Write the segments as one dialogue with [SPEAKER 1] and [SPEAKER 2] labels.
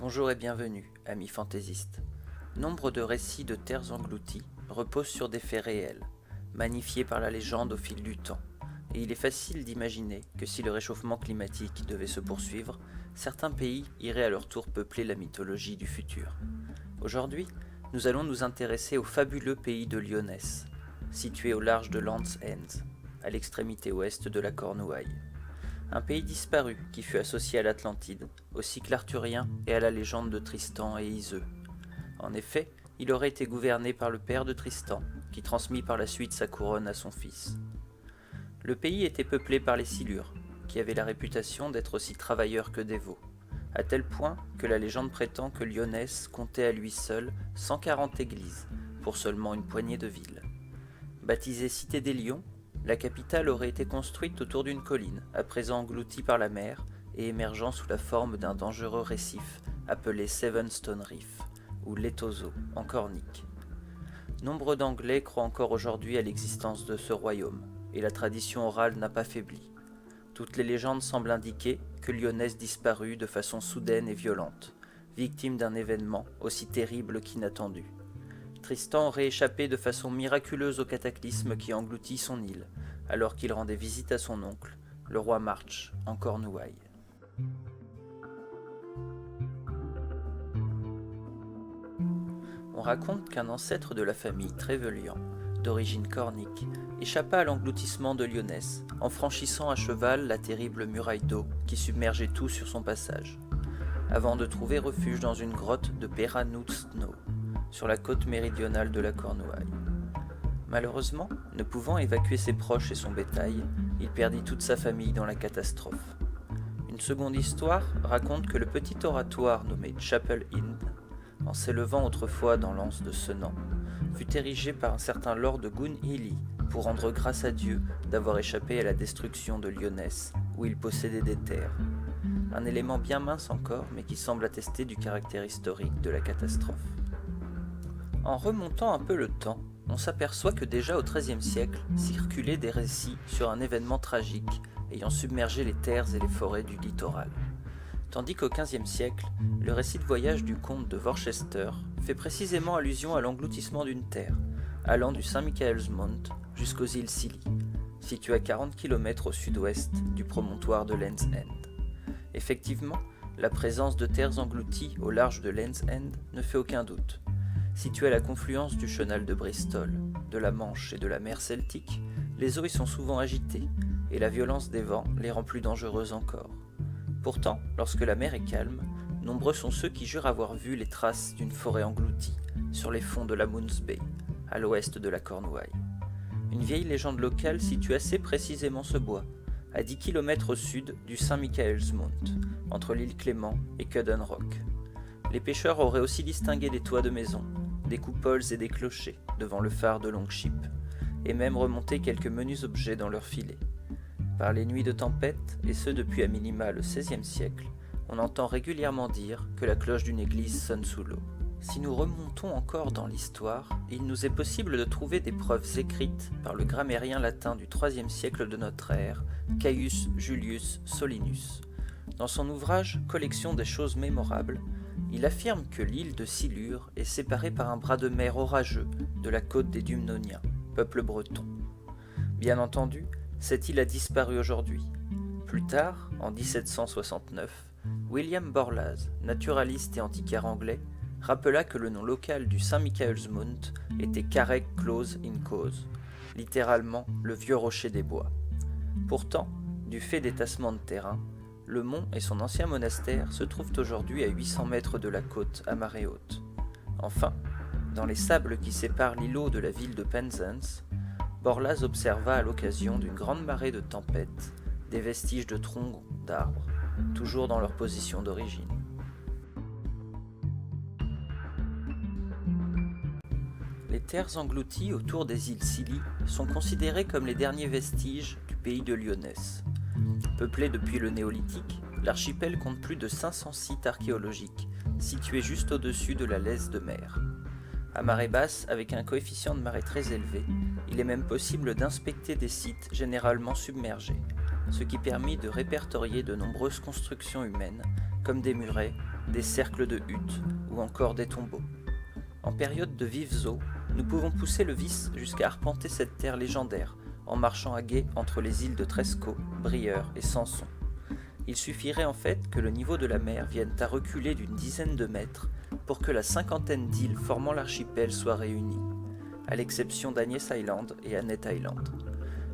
[SPEAKER 1] Bonjour et bienvenue, amis fantaisistes. Nombre de récits de terres englouties reposent sur des faits réels, magnifiés par la légende au fil du temps, et il est facile d'imaginer que si le réchauffement climatique devait se poursuivre, certains pays iraient à leur tour peupler la mythologie du futur. Aujourd'hui, nous allons nous intéresser au fabuleux pays de Lyonesse, situé au large de Land's End, à l'extrémité ouest de la Cornouaille. Un pays disparu qui fut associé à l'Atlantide, au cycle arthurien et à la légende de Tristan et Iseux. En effet, il aurait été gouverné par le père de Tristan, qui transmit par la suite sa couronne à son fils. Le pays était peuplé par les Silures, qui avaient la réputation d'être aussi travailleurs que dévots, à tel point que la légende prétend que Lyonesse comptait à lui seul 140 églises, pour seulement une poignée de villes. Baptisée Cité des Lions, la capitale aurait été construite autour d'une colline, à présent engloutie par la mer et émergeant sous la forme d'un dangereux récif appelé Seven Stone Reef, ou Letozo, en Cornique. Nombre d'Anglais croient encore aujourd'hui à l'existence de ce royaume, et la tradition orale n'a pas faibli. Toutes les légendes semblent indiquer que Lyonesse disparut de façon soudaine et violente, victime d'un événement aussi terrible qu'inattendu. Tristan aurait échappé de façon miraculeuse au cataclysme qui engloutit son île, alors qu'il rendait visite à son oncle, le roi March, en Cornouailles. On raconte qu'un ancêtre de la famille Trévelian, d'origine cornique, échappa à l'engloutissement de Lyonesse, en franchissant à cheval la terrible muraille d'eau qui submergeait tout sur son passage, avant de trouver refuge dans une grotte de Peranutno, sur la côte méridionale de la Cornouaille. Malheureusement, ne pouvant évacuer ses proches et son bétail, il perdit toute sa famille dans la catastrophe. Une seconde histoire raconte que le petit oratoire nommé Chapel Inn, en s'élevant autrefois dans l'anse de Senan, fut érigé par un certain lord de Goonhilly pour rendre grâce à Dieu d'avoir échappé à la destruction de Lyonesse, où il possédait des terres. Un élément bien mince encore, mais qui semble attester du caractère historique de la catastrophe. En remontant un peu le temps, on s'aperçoit que déjà au XIIIe siècle circulaient des récits sur un événement tragique ayant submergé les terres et les forêts du littoral. Tandis qu'au XVe siècle, le récit de voyage du comte de Worcester fait précisément allusion à l'engloutissement d'une terre, allant du Saint-Michael's Mount jusqu'aux îles Scilly, situées à 40 km au sud-ouest du promontoire de Land's End. Effectivement, la présence de terres englouties au large de Land's End ne fait aucun doute. Située à la confluence du chenal de Bristol, de la Manche et de la mer Celtique, les eaux y sont souvent agitées, et la violence des vents les rend plus dangereuses encore. Pourtant, lorsque la mer est calme, nombreux sont ceux qui jurent avoir vu les traces d'une forêt engloutie sur les fonds de la Moon's Bay, à l'ouest de la Cornouaille. Une vieille légende locale situe assez précisément ce bois, à 10 km au sud du Saint-Michael's Mount, entre l'île Clément et Cudden Rock. Les pêcheurs auraient aussi distingué des toits de maisons, des coupoles et des clochers devant le phare de Longship, et même remonté quelques menus objets dans leurs filets. Par les nuits de tempête, et ce depuis à minima le XVIe siècle, on entend régulièrement dire que la cloche d'une église sonne sous l'eau. Si nous remontons encore dans l'histoire, il nous est possible de trouver des preuves écrites par le grammairien latin du IIIe siècle de notre ère, Caius Julius Solinus. Dans son ouvrage « Collection des choses mémorables », il affirme que l'île de Silure est séparée par un bras de mer orageux de la côte des Dumnoniens, peuple breton. Bien entendu, cette île a disparu aujourd'hui. Plus tard, en 1769, William Borlase, naturaliste et antiquaire anglais, rappela que le nom local du Saint-Michael's Mount était Carreg Close in Cause, littéralement le vieux rocher des bois. Pourtant, du fait des tassements de terrain, le mont et son ancien monastère se trouvent aujourd'hui à 800 mètres de la côte à marée haute. Enfin, dans les sables qui séparent l'îlot de la ville de Penzance, Borlase observa à l'occasion d'une grande marée de tempête des vestiges de troncs d'arbres, toujours dans leur position d'origine. Les terres englouties autour des îles Scilly sont considérées comme les derniers vestiges du pays de Lyonesse. Peuplé depuis le néolithique, l'archipel compte plus de 500 sites archéologiques, situés juste au-dessus de la laisse de mer. À marée basse, avec un coefficient de marée très élevé, il est même possible d'inspecter des sites généralement submergés. ce qui permit de répertorier de nombreuses constructions humaines, comme des murets, des cercles de huttes ou encore des tombeaux. En période de vives eaux, nous pouvons pousser le vice jusqu'à arpenter cette terre légendaire, en marchant à gué entre les îles de Tresco, Brieur et Sanson. Il suffirait en fait que le niveau de la mer vienne à reculer d'une dizaine de mètres pour que la cinquantaine d'îles formant l'archipel soient réunies, à l'exception d'Agnès Island et Annette Island.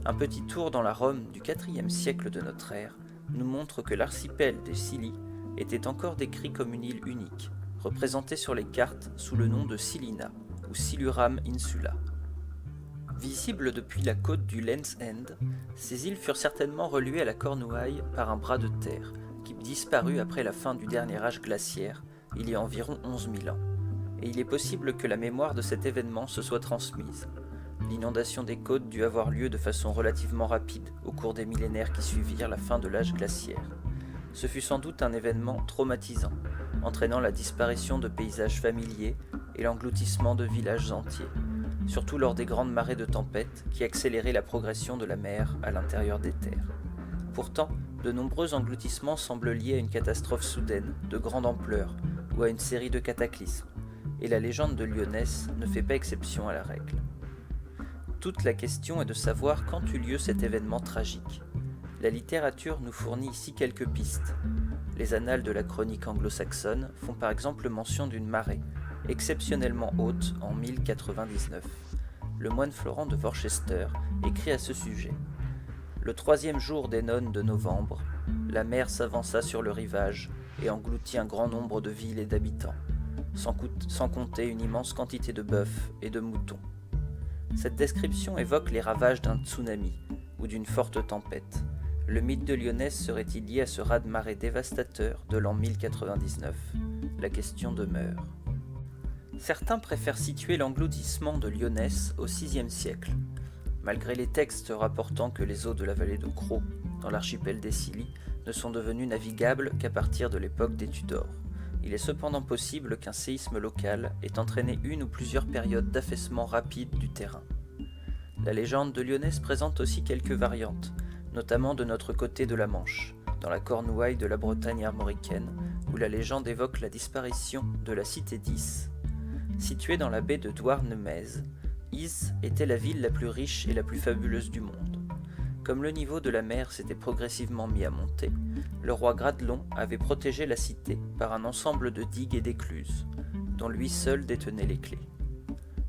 [SPEAKER 1] Un petit tour dans la Rome du IVe siècle de notre ère nous montre que l'archipel des Scilly était encore décrit comme une île unique, représentée sur les cartes sous le nom de Scilina ou Siluram Insula. Visibles depuis la côte du Land's End, ces îles furent certainement reliées à la Cornouaille par un bras de terre qui disparut après la fin du dernier âge glaciaire, il y a environ 11 000 ans. Et il est possible que la mémoire de cet événement se soit transmise. L'inondation des côtes dut avoir lieu de façon relativement rapide au cours des millénaires qui suivirent la fin de l'âge glaciaire. Ce fut sans doute un événement traumatisant, entraînant la disparition de paysages familiers et l'engloutissement de villages entiers, surtout lors des grandes marées de tempête qui accéléraient la progression de la mer à l'intérieur des terres. Pourtant, de nombreux engloutissements semblent liés à une catastrophe soudaine, de grande ampleur, ou à une série de cataclysmes, et la légende de Lyonesse ne fait pas exception à la règle. Toute la question est de savoir quand eut lieu cet événement tragique. La littérature nous fournit ici quelques pistes. Les annales de la chronique anglo-saxonne font par exemple mention d'une marée, exceptionnellement haute en 1099. Le moine Florent de Worcester écrit à ce sujet. Le 3e jour des nonnes de novembre, la mer s'avança sur le rivage et engloutit un grand nombre de villes et d'habitants, sans compter une immense quantité de bœufs et de moutons. Cette description évoque les ravages d'un tsunami ou d'une forte tempête. Le mythe de Lyonesse serait-il lié à ce raz-de-marée dévastateur de l'an 1099 ? La question demeure. Certains préfèrent situer l'engloutissement de Lyonesse au VIe siècle. Malgré les textes rapportant que les eaux de la vallée de Crau, dans l'archipel des Scilly, ne sont devenues navigables qu'à partir de l'époque des Tudors, il est cependant possible qu'un séisme local ait entraîné une ou plusieurs périodes d'affaissement rapide du terrain. La légende de Lyonesse présente aussi quelques variantes, notamment de notre côté de la Manche, dans la Cornouaille de la Bretagne armoricaine, où la légende évoque la disparition de la cité d'Is. Située dans la baie de Douarnenez, Is était la ville la plus riche et la plus fabuleuse du monde. Comme le niveau de la mer s'était progressivement mis à monter, le roi Gradelon avait protégé la cité par un ensemble de digues et d'écluses, dont lui seul détenait les clés.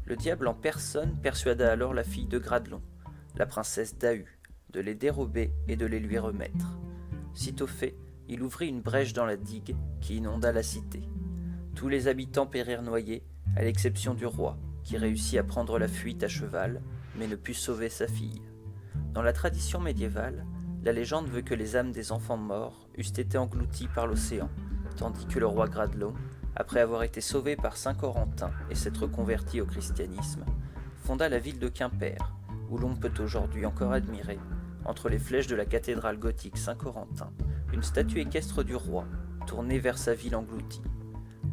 [SPEAKER 1] Le diable en personne persuada alors la fille de Gradelon, la princesse Dahu, de les dérober et de les lui remettre. Sitôt fait, il ouvrit une brèche dans la digue qui inonda la cité. Tous les habitants périrent noyés, à l'exception du roi, qui réussit à prendre la fuite à cheval, mais ne put sauver sa fille. Dans la tradition médiévale, la légende veut que les âmes des enfants morts eussent été englouties par l'océan, tandis que le roi Gradelon, après avoir été sauvé par saint Corentin et s'être converti au christianisme, fonda la ville de Quimper, où l'on peut aujourd'hui encore admirer, entre les flèches de la cathédrale gothique Saint-Corentin, une statue équestre du roi, tournée vers sa ville engloutie.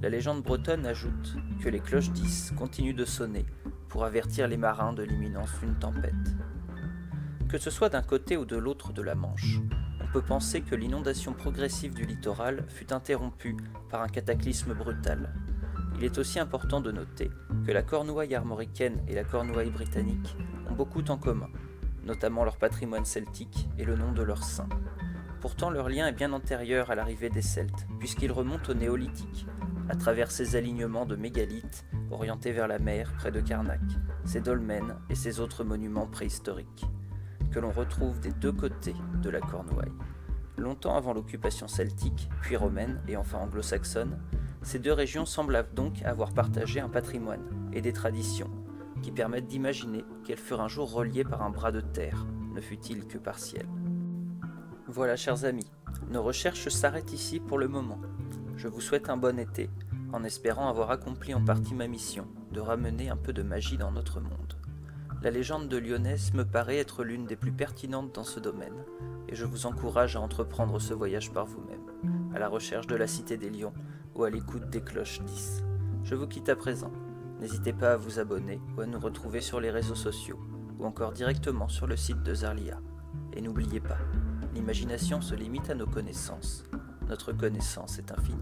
[SPEAKER 1] La légende bretonne ajoute que les cloches d'Is continuent de sonner pour avertir les marins de l'imminence d'une tempête. Que ce soit d'un côté ou de l'autre de la Manche, on peut penser que l'inondation progressive du littoral fut interrompue par un cataclysme brutal. Il est aussi important de noter que la Cornouaille armoricaine et la Cornouaille britannique ont beaucoup en commun, notamment leur patrimoine celtique et le nom de leurs saints. Pourtant, leur lien est bien antérieur à l'arrivée des Celtes, puisqu'il remonte au néolithique, à travers ces alignements de mégalithes orientés vers la mer près de Carnac, ses dolmens et ses autres monuments préhistoriques, que l'on retrouve des deux côtés de la Cornouaille. Longtemps avant l'occupation celtique, puis romaine et enfin anglo-saxonne, ces deux régions semblent donc avoir partagé un patrimoine et des traditions qui permettent d'imaginer qu'elles furent un jour reliées par un bras de terre, ne fut-il que partiel. Voilà, chers amis, nos recherches s'arrêtent ici pour le moment. Je vous souhaite un bon été, en espérant avoir accompli en partie ma mission de ramener un peu de magie dans notre monde. La légende de Lyonesse me paraît être l'une des plus pertinentes dans ce domaine, et je vous encourage à entreprendre ce voyage par vous-même, à la recherche de la Cité des Lions ou à l'écoute des cloches d'Is. Je vous quitte à présent. N'hésitez pas à vous abonner ou à nous retrouver sur les réseaux sociaux, ou encore directement sur le site de Zarlia. Et n'oubliez pas, L'imagination se limite à nos connaissances. Notre connaissance est infinie.